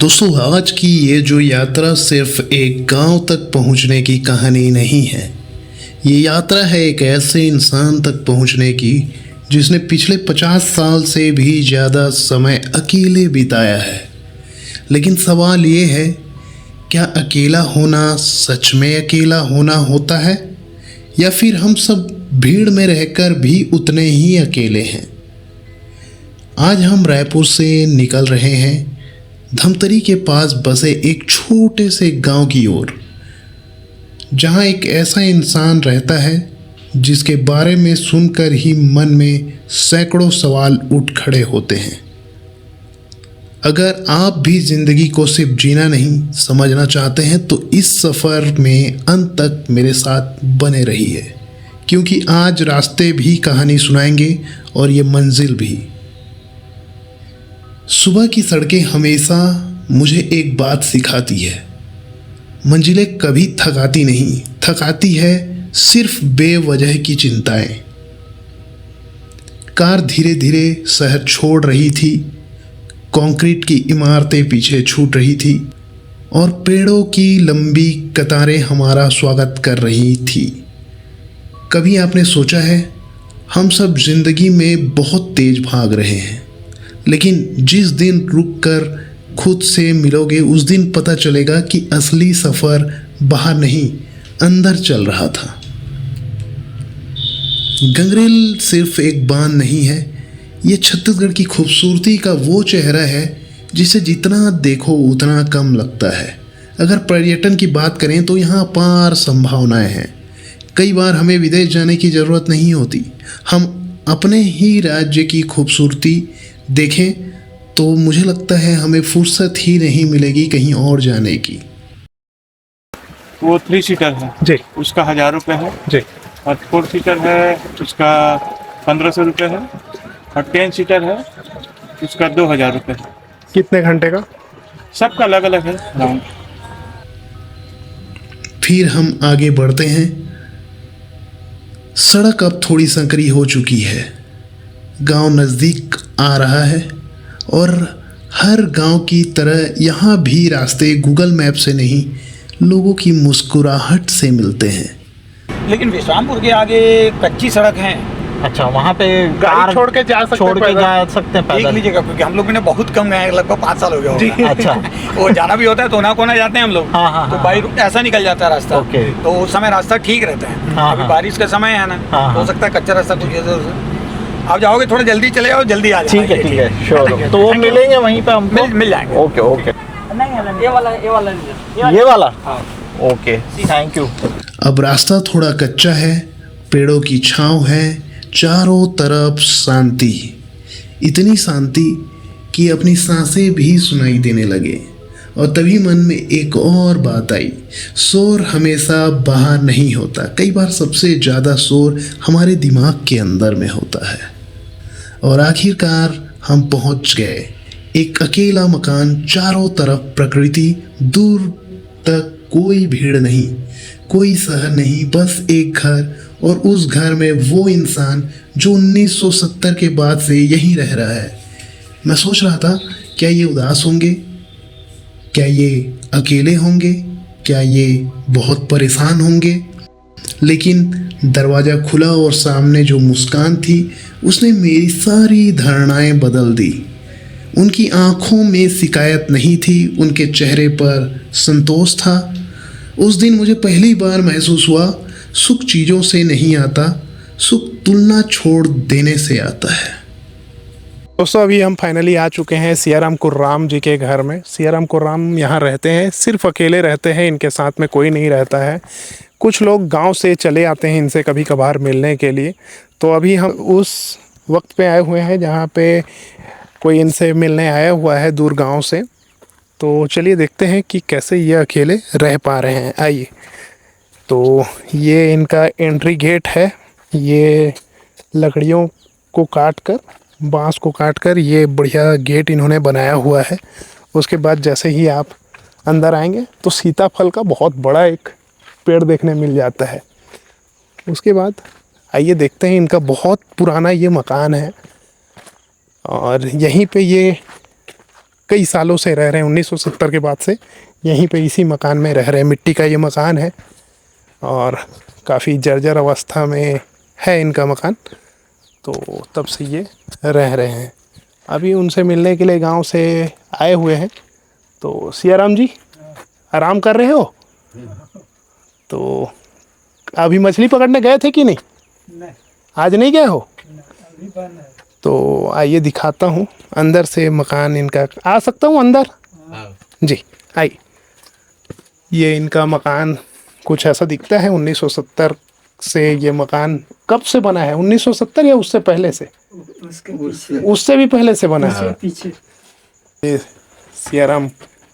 दोस्तों, आज की ये जो यात्रा सिर्फ एक गांव तक पहुंचने की कहानी नहीं है। ये यात्रा है एक ऐसे इंसान तक पहुंचने की जिसने पिछले 50 साल से भी ज़्यादा समय अकेले बिताया है। लेकिन सवाल ये है, क्या अकेला होना सच में अकेला होना होता है, या फिर हम सब भीड़ में रहकर भी उतने ही अकेले हैं? आज हम रायपुर से निकल रहे हैं धमतरी के पास बसे एक छोटे से गांव की ओर, जहां एक ऐसा इंसान रहता है जिसके बारे में सुनकर ही मन में सैकड़ों सवाल उठ खड़े होते हैं। अगर आप भी ज़िंदगी को सिर्फ जीना नहीं समझना चाहते हैं तो इस सफ़र में अंत तक मेरे साथ बने रहिए, क्योंकि आज रास्ते भी कहानी सुनाएंगे और ये मंजिल भी। सुबह की सड़कें हमेशा मुझे एक बात सिखाती है, मंजिलें कभी थकाती नहीं, थकाती है सिर्फ बेवजह की चिंताएं। कार धीरे धीरे शहर छोड़ रही थी, कंक्रीट की इमारतें पीछे छूट रही थी और पेड़ों की लंबी कतारें हमारा स्वागत कर रही थी। कभी आपने सोचा है, हम सब जिंदगी में बहुत तेज भाग रहे हैं, लेकिन जिस दिन रुककर खुद से मिलोगे उस दिन पता चलेगा कि असली सफ़र बाहर नहीं अंदर चल रहा था। गंगरेल सिर्फ एक बांध नहीं है, ये छत्तीसगढ़ की खूबसूरती का वो चेहरा है जिसे जितना देखो उतना कम लगता है। अगर पर्यटन की बात करें तो यहाँ अपार संभावनाएं हैं। कई बार हमें विदेश जाने की ज़रूरत नहीं होती, हम अपने ही राज्य की खूबसूरती देखें तो मुझे लगता है हमें फुर्सत ही नहीं मिलेगी कहीं और जाने की। वो 3 सीटर है जी, उसका 1000 रुपये है जी, और 4 सीटर है उसका 1500 रुपये है और 10 सीटर है उसका 2000 रुपये है। कितने घंटे का? सबका अलग अलग है राउंड। फिर हम आगे बढ़ते हैं। सड़क अब थोड़ी संकरी हो चुकी है, गांव नज़दीक आ रहा है और हर गांव की तरह यहाँ भी रास्ते गूगल मैप से नहीं, लोगों की मुस्कुराहट से मिलते हैं। लेकिन विश्रामपुर के आगे कच्ची सड़क है। अच्छा, वहाँ पे गाड़ी छोड़ के जा सकते हैं, जा सकते हैं देख पैदल। लीजिएगा, क्योंकि हम लोग भी ना बहुत कम गए हैं, लगभग 5 साल हो गया होगा। अच्छा, वो जाना भी होता है तो ना कोना जाते हैं हम लोग। हाँ, तो बाइक ऐसा निकल जाता है रास्ता। ओके। तो उस समय रास्ता ठीक रहता है। हाँ, अभी बारिश का समय है ना, हाँ, हो सकता है कच्चा रास्ता कुछ इधर से। आप जाओगे थोड़ा जल्दी चले जाओ, जल्दी आ जाओ। ठीक है, श्योर। तो वो मिलेंगे वहीं पे हमको? मिल जाएंगे। Okay okay. ये वाला ओके, थैंक यू। अब रास्ता थोड़ा कच्चा है, पेड़ों की छांव है, चारों तरफ शांति, इतनी शांति कि अपनी सांसें भी सुनाई देने लगे। और तभी मन में एक और बात आई, शोर हमेशा बाहर नहीं होता, कई बार सबसे ज़्यादा शोर हमारे दिमाग के अंदर में होता है। और आखिरकार हम पहुंच गए, एक अकेला मकान, चारों तरफ प्रकृति, दूर तक कोई भीड़ नहीं, कोई शहर नहीं, बस एक घर, और उस घर में वो इंसान जो 1970 के बाद से यहीं रह रहा है। मैं सोच रहा था, क्या ये उदास होंगे, क्या ये अकेले होंगे, क्या ये बहुत परेशान होंगे? लेकिन दरवाज़ा खुला और सामने जो मुस्कान थी उसने मेरी सारी धारणाएं बदल दी। उनकी आंखों में शिकायत नहीं थी, उनके चेहरे पर संतोष था। उस दिन मुझे पहली बार महसूस हुआ, सुख चीज़ों से नहीं आता, सुख तुलना छोड़ देने से आता है। दोस्तों, अभी हम फाइनली आ चुके हैं सियाराम कुर्राम जी के घर में। सियाराम कुर्राम यहाँ रहते हैं, सिर्फ अकेले रहते हैं, इनके साथ में कोई नहीं रहता है। कुछ लोग गांव से चले आते हैं इनसे कभी कभार मिलने के लिए। तो अभी हम उस वक्त पे आए हुए हैं जहाँ पे कोई इनसे मिलने आया हुआ है दूर गांव से। तो चलिए देखते हैं कि कैसे ये अकेले रह पा रहे हैं। आइए। तो ये इनका एंट्री गेट है, ये लकड़ियों को काट कर, बांस को काट कर ये बढ़िया गेट इन्होंने बनाया हुआ है। उसके बाद जैसे ही आप अंदर आएंगे तो सीताफल का बहुत बड़ा एक पेड़ देखने मिल जाता है। उसके बाद आइए देखते हैं, इनका बहुत पुराना ये मकान है और यहीं पे ये कई सालों से रह रहे हैं, 1970 के बाद से यहीं पे इसी मकान में रह रहे हैं। मिट्टी का ये मकान है और काफ़ी जर्जर अवस्था में है इनका मकान, तो तब से ये रह रहे हैं। अभी उनसे मिलने के लिए गांव से आए हुए हैं। तो सियाराम जी, आराम कर रहे हो? तो अभी मछली पकड़ने गए थे कि नहीं? आज नहीं गए हो? तो आइए दिखाता हूँ अंदर से मकान इनका। आ सकता हूँ अंदर? जी आइए। ये इनका मकान कुछ ऐसा दिखता है। 1970 से ये मकान कब से बना है? 1970 या उससे पहले से? उससे भी पहले से बना है। ये सियाराम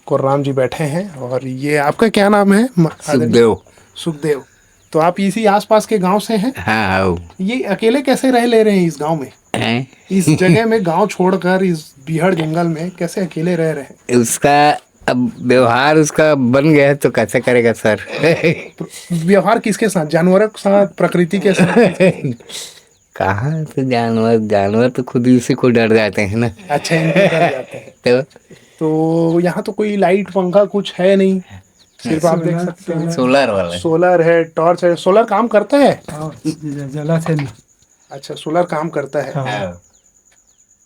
कुर्राम जी बैठे हैं। और ये आपका क्या नाम है? सुखदेव। सुखदेव। तो आप इसी आसपास के गांव से हैं? हाँ ये अकेले कैसे रह ले रहे हैं इस गांव में? हैं? इस जगह में गांव छोड़कर इस बीहड़ जंगल में कैसे अकेले रह रहे हैं? उसका अब व्यवहार उसका बन गया है तो कैसे करेगा सर? व्यवहार किसके साथ? जानवरों के साथ, प्रकृति के साथ? कहाँ से जानवर? जानवर तो खुद ही उसी को डर जाते हैं ना। अच्छा, इनके डर जाते हैं। तो यहाँ तो कोई लाइट पंखा कुछ है नहीं, सिर्फ आप देख सकते हैं सोलर वाला सोलर है, टॉर्च है। सोलर काम करता है? जला से नहीं। अच्छा, सोलर काम करता है। हाँ।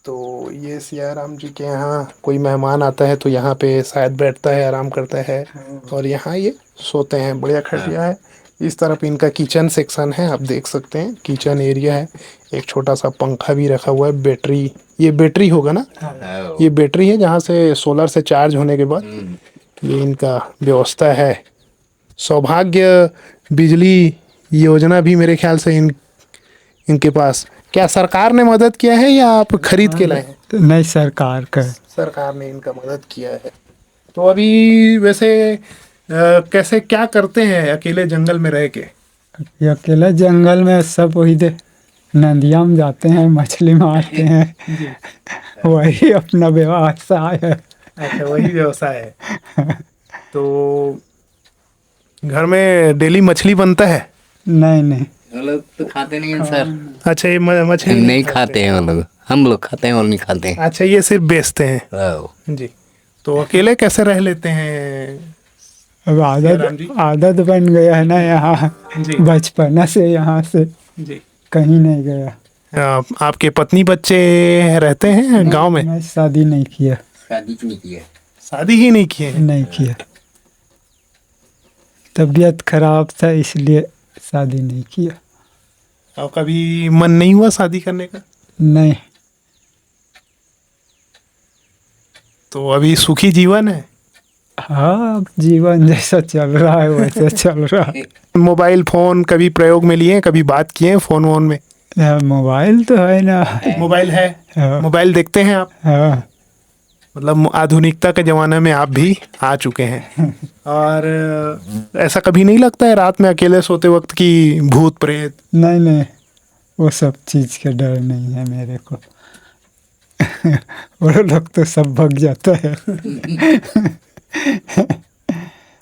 तो ये सियाराम जी के यहाँ कोई मेहमान आता है तो यहाँ पे शायद बैठता है, आराम करता है और यहाँ ये सोते हैं। बढ़िया खटिया है। इस तरफ इनका किचन सेक्शन है, आप देख सकते हैं किचन एरिया है। एक छोटा सा पंखा भी रखा हुआ है। बैटरी, ये बैटरी होगा ना? ये बैटरी है जहाँ से सोलर से चार्ज होने के बाद ये इनका व्यवस्था है। सौभाग्य बिजली योजना भी मेरे ख्याल से इनके पास। क्या सरकार ने मदद किया है या आप खरीद के लाए हैं? नहीं, सरकार का। सरकार ने इनका मदद किया है। तो अभी वैसे कैसे क्या करते हैं अकेले जंगल में रह के? ये अकेले जंगल में सब वही दे नदियाँ में जाते हैं, मछली मारते हैं। वही अपना व्यवसाय है। अच्छा, वही व्यवसाय है। तो घर में डेली मछली बनता है? नहीं नहीं, वो लोग तो खाते नहीं हैं सर। अच्छा, ये मछली नहीं खाते हैं वो लोग। हम लोग खाते हैं और नहीं खाते हैं। अच्छा, ये सिर्फ बेचते हैं। हाँ। जी। तो अकेले कैसे रह लेते हैं? अब राम जी? आदत बन गया है ना यहाँ। जी। बचपना से यहाँ से जी। कहीं नहीं गया। आपके पत्नी बच्चे रहते हैं गांव में? मैं शादी नहीं किया। शादी नहीं की है। शादी ही नहीं किए? नहीं किया, तबीयत खराब था इसलिए शादी नहीं किया। और कभी मन नहीं हुआ शादी करने का? नहीं। तो अभी सुखी जीवन है? हाँ, अब जीवन जैसा चल रहा है वैसा चल रहा है। मोबाइल फोन कभी प्रयोग में लिए, कभी बात किए फोन वोन में? हाँ, मोबाइल तो है ना। मोबाइल है? हाँ। मोबाइल देखते हैं आप? हाँ। मतलब आधुनिकता के ज़माने में आप भी आ चुके हैं। और ऐसा कभी नहीं लगता है रात में अकेले सोते वक्त कि भूत प्रेत? नहीं नहीं, वो सब चीज़ का डर नहीं है मेरे को। वो लोग तो सब भाग जाता है।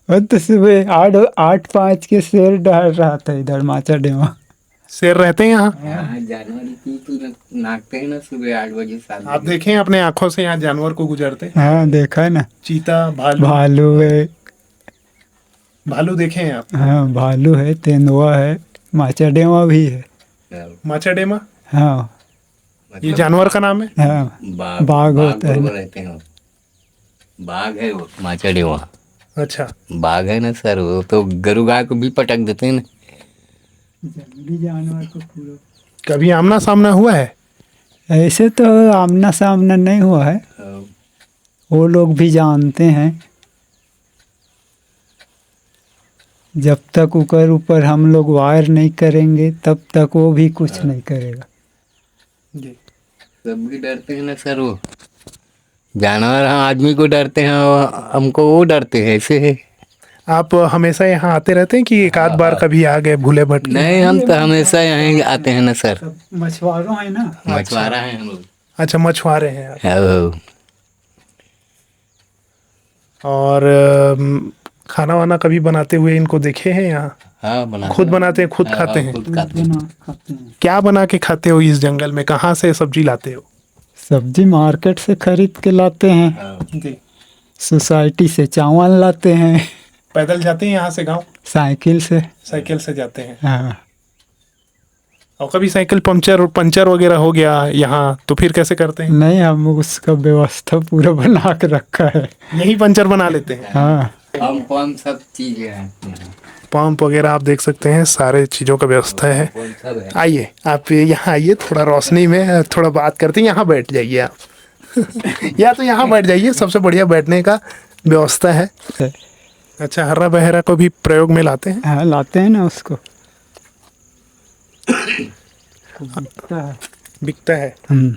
वो तो सुबह 8-5 के शेर डर रहा था इधर माचा डेवा। शेर रहते हैं यहाँ? जानवर तो नाचते हैं ना सुबह 8 बजे 7 आप देखें अपने आंखों से यहाँ जानवर को गुजरते? हाँ, देखा है ना। चीता, भालू? भालू है। भालू देखे हैं आप? हाँ, भालू है, तेंदुआ है, माचा डेवा भी है। माचाडेमा? हाँ। ये जानवर का नाम है? हाँ, बाघ होता है ना। रहते हैं। बाघ है वो माचड़े वहाँ। अच्छा, बाघ है ना सर, वो तो गरु गाय को भी पटक देते हैं ना। जंगली जानवर को पूरा। कभी आमना सामना हुआ है? ऐसे तो आमना सामना नहीं हुआ है, वो लोग भी जानते हैं। जब तक ऊपर हम लोग वार नहीं करेंगे तब तक वो भी कुछ नहीं करेगा। जी। सब भी डरते हैं ना सर, वो जानवर हम आदमी को डरते हैं और हमको वो डरते हैं ऐसे है। आप हमेशा यहाँ आते रहते हैं कि एक आध बार कभी आ गए भूले भटके? नहीं, हम तो हमेशा यहाँ आते हैं ना सर। मछुआरों है ना। मछुआरा है हम लोग। अच्छा, मछुआरे हैं आप। हाँ। और खाना वाना कभी बनाते हुए इनको देखे हैं यहाँ? हाँ, बनाते खुद बनाते हैं, खुद खाते हैं? खुद खाते हैं। खाते हैं। क्या बना के खाते हो इस जंगल में? कहाँ से सब्जी लाते हो? सब्जी मार्केट से खरीद के लाते हैं, जी। सोसाइटी से चावल लाते हैं, पैदल जाते हैं यहाँ से गांव? साइकिल से। साइकिल से जाते हैं। हाँ, और कभी साइकिल पंचर वगैरह हो गया यहाँ तो फिर कैसे करते हैं? नहीं, हम उसका व्यवस्था पूरा बना के रखा है। यही पंचर बना लेते हैं। हाँ, पंप सब चीजें हैं। पंप वगैरह आप देख सकते हैं, सारे चीज़ों का व्यवस्था है। सब है। आइए आप यहाँ आइए, थोड़ा रोशनी में थोड़ा बात करते हैं। यहाँ बैठ जाइए आप या तो यहाँ बैठ जाइए, सबसे बढ़िया बैठने का व्यवस्था है। अच्छा, हर्रा बहरा को भी प्रयोग में लाते हैं? हाँ, लाते हैं ना उसको। बिकता है। बिकता है। हम्म,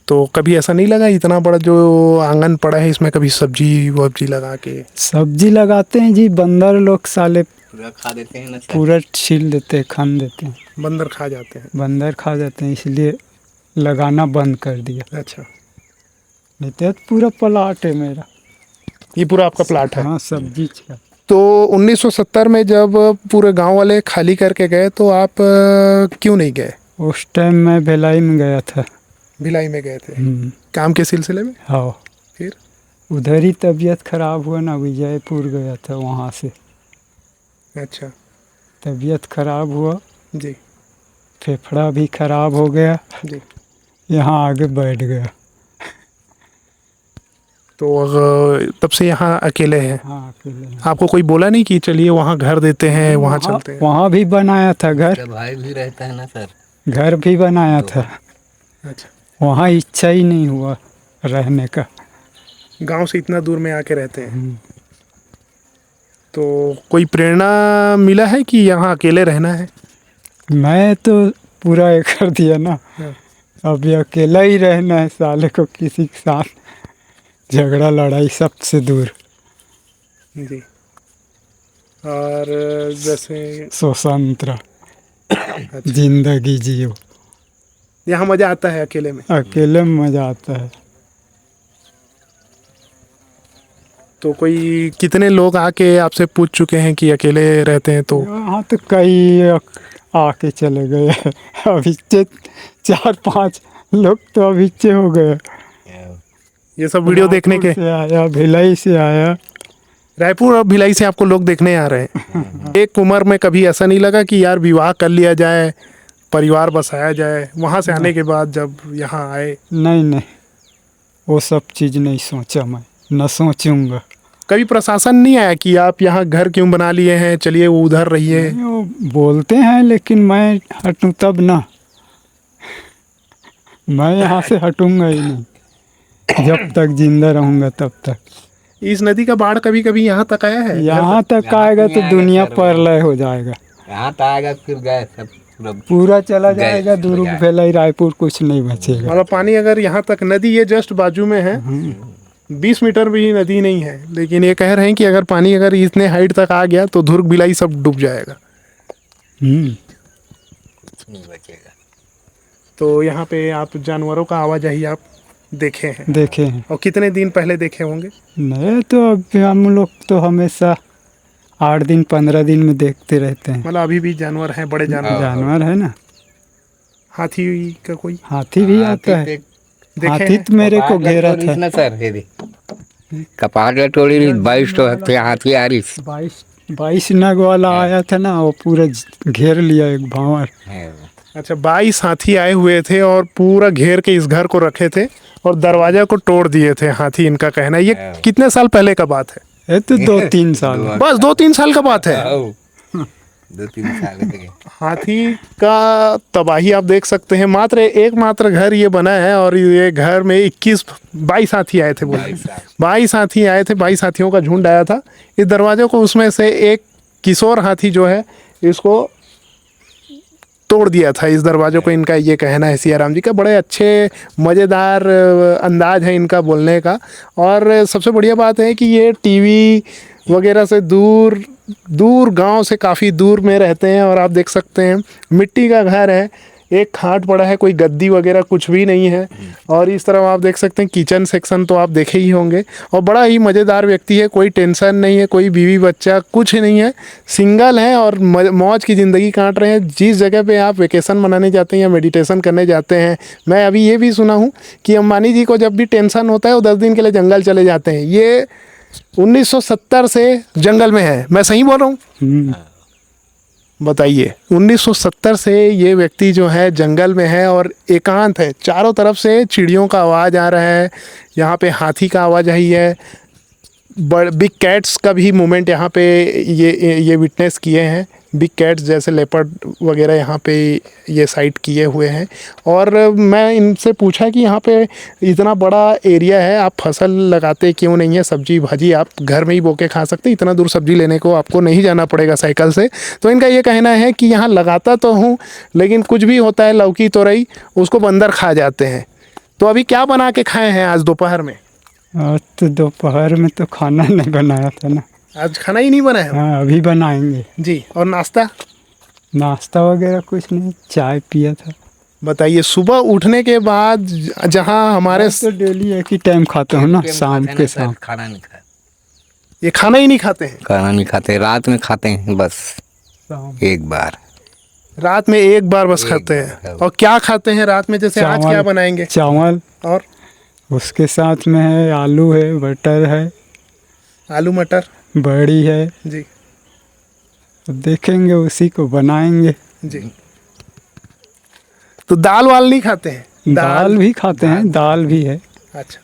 तो कभी ऐसा नहीं लगा इतना बड़ा जो आंगन पड़ा है इसमें कभी सब्जी वब्जी लगा के? सब्जी लगाते हैं जी, बंदर लोग साले पूरा खा देते हैं ना सर। पूरा छील देते हैं, खान देते हैं। बंदर खा जाते हैं? बंदर खा जाते हैं, इसलिए लगाना बंद कर दिया। अच्छा, नहीं तो पूरा प्लाट है मेरा। ये पूरा आपका प्लाट है? हाँ, सब्जी का। तो 1970 में जब पूरे गांव वाले खाली करके गए तो आप क्यों नहीं गए? उस टाइम मैं भिलाई में गया था। भिलाई में गए थे काम के सिलसिले में? हाँ, फिर उधर ही तबीयत खराब हुआ ना, विजयपुर गया था वहाँ से। अच्छा तबीयत खराब हुआ, जी फेफड़ा भी खराब हो गया, जी। यहाँ आगे बैठ गया। तो तब से यहाँ अकेले हैं? हाँ, अकेले हैं। आपको कोई बोला नहीं कि चलिए वहाँ घर देते हैं, वहाँ चलते हैं? वहाँ भी बनाया था घर, मेरा भाई भी रहता है ना सर। घर भी बनाया था। अच्छा, वहाँ इच्छा ही नहीं हुआ रहने का। गांव से इतना दूर में आके रहते हैं। तो कोई प्रेरणा मिला है कि यहाँ अकेले रहना है? मैं तो पूरा ये कर दिया ना, हाँ। अभी अकेला ही रहना है, साले को किसी के साथ झगड़ा लड़ाई सबसे दूर। जी। और जैसे स्वतंत्र जिंदगी जियो। यहाँ मज़ा आता है अकेले में? अकेले में मजा आता है। तो कोई कितने लोग आके आपसे पूछ चुके हैं कि अकेले रहते हैं? तो यहाँ तो कई आके चले गए। अभी 4-5 लोग तो अभी हो गए। ये सब वीडियो देखने के? से आया, भिलाई से आया। रायपुर और भिलाई से आपको लोग देखने आ रहे हैं। एक उम्र में कभी ऐसा नहीं लगा कि यार विवाह कर लिया जाए, परिवार बसाया जाए, वहाँ से आने के बाद जब यहाँ आए? नहीं नहीं, वो सब चीज़ नहीं सोचा, मैं न सोचूंगा। कभी प्रशासन नहीं आया कि आप यहाँ घर क्यों बना लिए हैं, चलिए वो उधर रहिए? वो बोलते हैं लेकिन मैं हटूं तब ना, मैं यहाँ से हटूंगा ही नहीं। जब तक जिंदा रहूंगा तब तक। इस नदी का बाढ़ कभी कभी यहाँ तक आया है? यहाँ तक आएगा तो दुनिया प्रलय हो जाएगा। यहाँ तो आएगा फिर गए सब पूरा चला जाएगा, दुर्ग भिलाई रायपुर कुछ नहीं बचेगा। मतलब पानी अगर यहाँ तक, नदी ये जस्ट बाजू में है, 20 मीटर भी नदी नहीं है, लेकिन ये कह रहे हैं कि अगर पानी अगर इतने हाइट तक आ गया तो दुर्ग भिलाई सब डूब जाएगा। नहीं बचेगा। तो यहाँ पे आप जानवरों का आवाजाही आप देखे हैं? देखे हैं। और कितने दिन पहले देखे होंगे? नहीं तो अब हम लोग तो हमेशा 8 दिन 15 दिन में देखते रहते हैं। मतलब अभी भी जानवर हैं, बड़े जानवर? जानवर है ना, हाथी का कोई हाथी भी आता है। हाथी तो मेरे को घेरा था। ना सर कपाट का टोली 22 तो हाथी आ रही। 22 नग वाला आया था ना, वो पूरा घेर लिया एक भावर। अच्छा, 22 हाथी आए हुए थे और पूरा घेर के इस घर को रखे थे और दरवाजा को तोड़ दिए थे हाथी, इनका कहना है। ये कितने साल पहले का बात है? ये तो 2-3 साल। बस 2-3 साल का बात है। 2-3 साल हाथी का तबाही आप देख सकते हैं। एकमात्र घर ये बना है और ये घर में 22 हाथी आए थे। बोले 22 हाथी आए थे, 22 हाथियों का झुंड आया था इस दरवाजे को। उसमें से एक किशोर हाथी जो है इसको तोड़ दिया था, इस दरवाजे को, इनका ये कहना है। सियाराम जी का बड़े अच्छे मज़ेदार अंदाज है इनका बोलने का। और सबसे बढ़िया बात है कि ये टीवी वगैरह से दूर गांव से काफ़ी दूर में रहते हैं। और आप देख सकते हैं मिट्टी का घर है, एक खाट पड़ा है, कोई गद्दी वगैरह कुछ भी नहीं है। और इस तरफ आप देख सकते हैं किचन सेक्शन तो आप देखे ही होंगे। और बड़ा ही मज़ेदार व्यक्ति है, कोई टेंशन नहीं है, कोई बीवी बच्चा कुछ नहीं है, सिंगल है और मौज की ज़िंदगी काट रहे हैं। जिस जगह पे आप वेकेशन मनाने जाते हैं या मेडिटेशन करने जाते हैं, मैं अभी ये भी सुना हूँ कि अंबानी जी को जब भी टेंशन होता है वो 10 दिन के लिए जंगल चले जाते हैं। ये 1970 से जंगल में है, मैं सही बोल रहा हूँ? बताइए, 1970 से ये व्यक्ति जो है जंगल में है और एकांत है। चारों तरफ से चिड़ियों का आवाज़ आ रहा है, यहाँ पे हाथी का आवाज़ आई है, बिग कैट्स का भी मूवमेंट यहाँ पे ये विटनेस किए हैं। बिग कैट्स जैसे लेपर्ड वगैरह यहाँ पे ये साइट किए हुए हैं। और मैं इनसे पूछा कि यहाँ पे इतना बड़ा एरिया है, आप फसल लगाते क्यों नहीं है? सब्जी भाजी आप घर में ही बो के खा सकते, इतना दूर सब्जी लेने को आपको नहीं जाना पड़ेगा साइकिल से। तो इनका ये कहना है कि यहाँ लगाता तो हूँ, लेकिन कुछ भी होता है, लौकी तोरई, उसको बंदर खा जाते हैं। तो अभी क्या बना के खाए हैं आज दोपहर में? आज तो दोपहर में तो खाना नहीं बनाया था ना। आज खाना ही नहीं बना है? हाँ, अभी बनाएंगे जी। और नाश्ता? नाश्ता वगैरह कुछ नहीं, चाय पिया था। बताइए, सुबह उठने के बाद जहाँ हमारे तो डेली एक ही टाइम खाता हूँ ना, शाम के शाम। खाना नहीं खाते, ये खाना ही नहीं खाते हैं? खाना नहीं खाते, रात में खाते हैं बस शाम एक बार। रात में एक बार बस खाते हैं। और क्या खाते हैं रात में? जैसे आज क्या बनाएंगे? चावल, और उसके साथ में है आलू है, बटर है, आलू मटर, बड़ी है जी। तो देखेंगे, उसी को बनाएंगे। जी। तो दाल वाल नहीं खाते हैं? दाल भी खाते हैं, दाल भी है। अच्छा।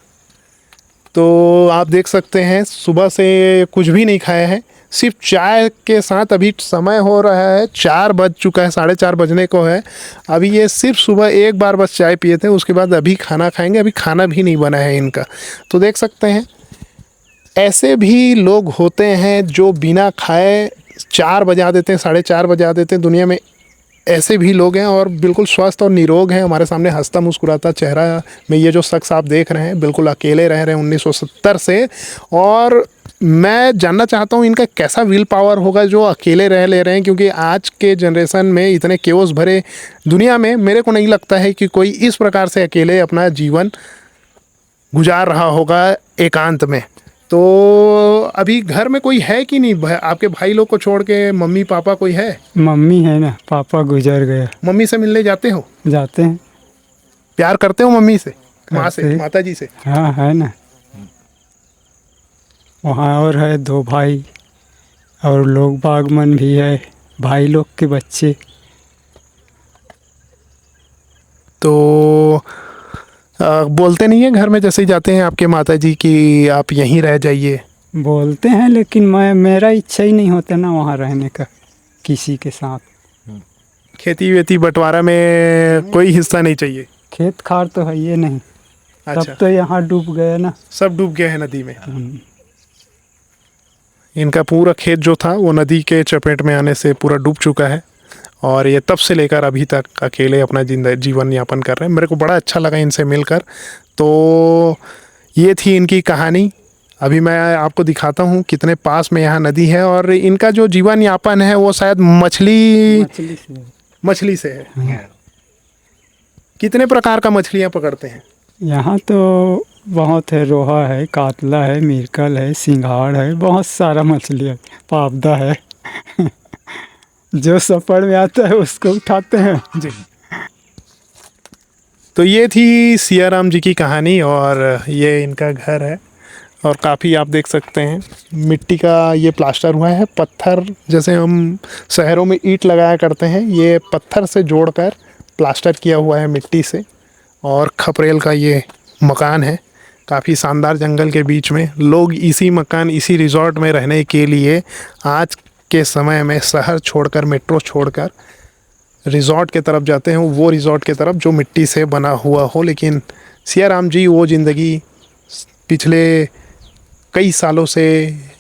तो आप देख सकते हैं सुबह से कुछ भी नहीं खाया है, सिर्फ चाय के साथ। अभी समय हो रहा है 4 बज चुका है, 4:30 बजने को है। अभी ये सिर्फ सुबह एक बार बस चाय पिए थे, उसके बाद अभी खाना खाएंगे। अभी खाना भी नहीं बना है इनका। तो देख सकते हैं ऐसे भी लोग होते हैं जो बिना खाए 4 बजा देते हैं, 4:30 बजा देते हैं। दुनिया में ऐसे भी लोग हैं और बिल्कुल स्वस्थ और निरोग हैं। हमारे सामने हंसता मुस्कुराता चेहरा में ये जो शख्स आप देख रहे हैं, बिल्कुल अकेले रह रहे हैं 1970 से। और मैं जानना चाहता हूँ इनका कैसा विल पावर होगा जो अकेले रह ले रहे हैं, क्योंकि आज के जनरेशन में इतने केओस भरे दुनिया में मेरे को नहीं लगता है कि कोई इस प्रकार से अकेले अपना जीवन गुजार रहा होगा एकांत में। तो अभी घर में कोई है कि नहीं? आपके भाई लोग को छोड़ के मम्मी पापा कोई है? मम्मी है ना, पापा गुजर गए। मम्मी से मिलने जाते हो? जाते हैं। प्यार करते हो मम्मी से, माँ से, करते। माता जी से? हाँ है ना। वहाँ और है 2 भाई और लोग बागमन भी है, भाई लोग के बच्चे। तो बोलते नहीं है घर में जैसे ही जाते हैं आपके माता जी कि आप यहीं रह जाइए? बोलते हैं, लेकिन मेरा इच्छा ही नहीं होता ना वहाँ रहने का किसी के साथ। खेती वेती बंटवारा में कोई हिस्सा नहीं चाहिए? खेत खार तो है ये नहीं। अच्छा। तब तो यहाँ डूब गए ना। सब डूब गया है नदी में? इनका पूरा खेत जो था वो नदी के चपेट में आने से पूरा डूब चुका है और ये तब से लेकर अभी तक अकेले अपना जीवन यापन कर रहे हैं। मेरे को बड़ा अच्छा लगा इनसे मिलकर। तो ये थी इनकी कहानी। अभी मैं आपको दिखाता हूँ कितने पास में यहाँ नदी है और इनका जो जीवन यापन है वो शायद मछली से है। कितने प्रकार का मछलियाँ पकड़ते हैं? यहाँ तो बहुत है, रोहा है, कातला है, मिर्कल है, सिंघाड़ है, बहुत सारा मछली है, पावदा है। जो सफर में आता है उसको उठाते हैं। जी। तो ये थी सियाराम जी की कहानी और ये इनका घर है और काफ़ी आप देख सकते हैं मिट्टी का ये प्लास्टर हुआ है। पत्थर जैसे हम शहरों में ईंट लगाया करते हैं, ये पत्थर से जोड़कर प्लास्टर किया हुआ है मिट्टी से। और खपरेल का ये मकान है, काफ़ी शानदार जंगल के बीच में। लोग इसी मकान, इसी रिज़ॉर्ट में रहने के लिए आज के समय में शहर छोड़कर, मेट्रो छोड़कर रिज़ॉर्ट के तरफ जाते हैं, वो रिज़ॉर्ट के तरफ जो मिट्टी से बना हुआ हो। लेकिन सियाराम जी वो ज़िंदगी पिछले कई सालों से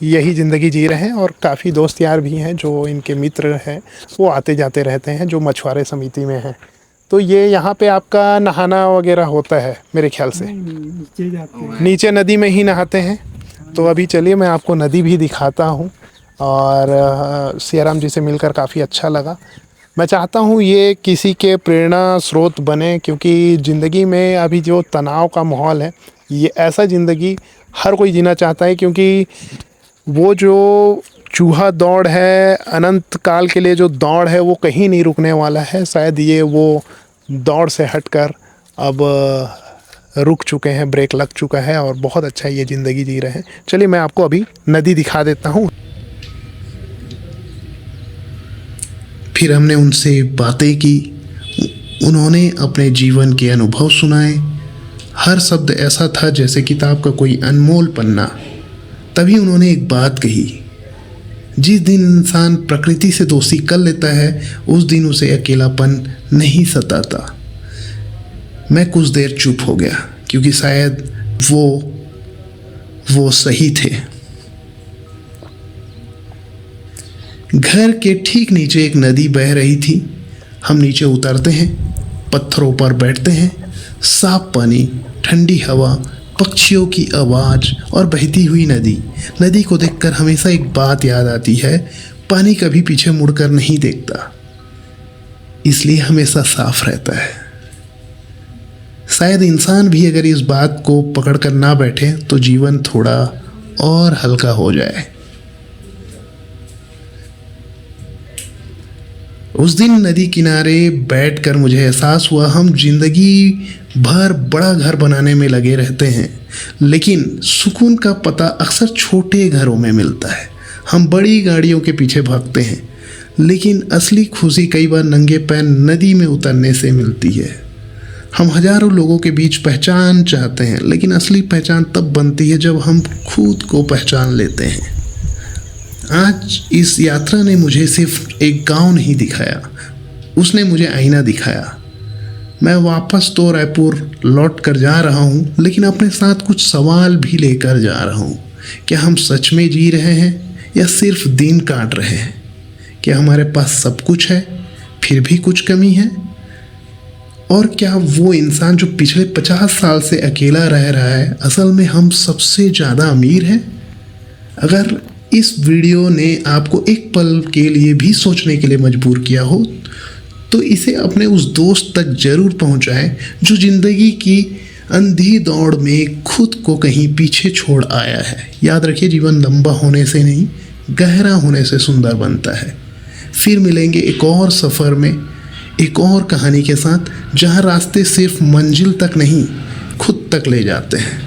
यही ज़िंदगी जी रहे हैं और काफ़ी दोस्त यार भी हैं जो इनके मित्र हैं, वो आते जाते रहते हैं जो मछुआरे समिति में हैं। तो ये यहाँ पे आपका नहाना वगैरह होता है मेरे ख्याल से? नीचे जाते हैं, नीचे नदी में ही नहाते हैं। तो अभी चलिए मैं आपको नदी भी दिखाता हूँ। और सियाराम जी से मिलकर काफ़ी अच्छा लगा। मैं चाहता हूँ ये किसी के प्रेरणा स्रोत बने, क्योंकि ज़िंदगी में अभी जो तनाव का माहौल है, ये ऐसा ज़िंदगी हर कोई जीना चाहता है, क्योंकि वो जो चूहा दौड़ है, अनंत काल के लिए जो दौड़ है, वो कहीं नहीं रुकने वाला है। शायद ये वो दौड़ से हटकर अब रुक चुके हैं, ब्रेक लग चुका है और बहुत अच्छा ये ज़िंदगी जी रहे हैं। चलिए मैं आपको अभी नदी दिखा देता हूँ। फिर हमने उनसे बातें की, उन्होंने अपने जीवन के अनुभव सुनाए। हर शब्द ऐसा था जैसे किताब का कोई अनमोल पन्ना। तभी उन्होंने एक बात कही, जिस दिन इंसान प्रकृति से दोस्ती कर लेता है, उस दिन उसे अकेलापन नहीं सताता। मैं कुछ देर चुप हो गया, क्योंकि शायद वो सही थे। घर के ठीक नीचे एक नदी बह रही थी। हम नीचे उतरते हैं, पत्थरों पर बैठते हैं। साफ पानी, ठंडी हवा, पक्षियों की आवाज़ और बहती हुई नदी। नदी को देखकर हमेशा एक बात याद आती है, पानी कभी पीछे मुड़कर नहीं देखता, इसलिए हमेशा साफ रहता है। शायद इंसान भी अगर इस बात को पकड़कर ना बैठे तो जीवन थोड़ा और हल्का हो जाए। उस दिन नदी किनारे बैठकर मुझे एहसास हुआ, हम जिंदगी भर बड़ा घर बनाने में लगे रहते हैं, लेकिन सुकून का पता अक्सर छोटे घरों में मिलता है। हम बड़ी गाड़ियों के पीछे भागते हैं, लेकिन असली खुशी कई बार नंगे पैर नदी में उतरने से मिलती है। हम हजारों लोगों के बीच पहचान चाहते हैं, लेकिन असली पहचान तब बनती है जब हम खुद को पहचान लेते हैं। आज इस यात्रा ने मुझे सिर्फ एक गांव नहीं दिखाया, उसने मुझे आईना दिखाया। मैं वापस तो रायपुर लौट कर जा रहा हूँ, लेकिन अपने साथ कुछ सवाल भी लेकर जा रहा हूँ। क्या हम सच में जी रहे हैं या सिर्फ दिन काट रहे हैं? क्या हमारे पास सब कुछ है फिर भी कुछ कमी है? और क्या वो इंसान जो पिछले 50 साल से अकेला रह रहा है, असल में हम सबसे ज़्यादा अमीर है? अगर इस वीडियो ने आपको एक पल के लिए भी सोचने के लिए मजबूर किया हो, तो इसे अपने उस दोस्त तक जरूर पहुंचाएं जो ज़िंदगी की अंधी दौड़ में खुद को कहीं पीछे छोड़ आया है। याद रखिए, जीवन लंबा होने से नहीं, गहरा होने से सुंदर बनता है। फिर मिलेंगे एक और सफ़र में, एक और कहानी के साथ, जहां रास्ते सिर्फ मंजिल तक नहीं, खुद तक ले जाते हैं।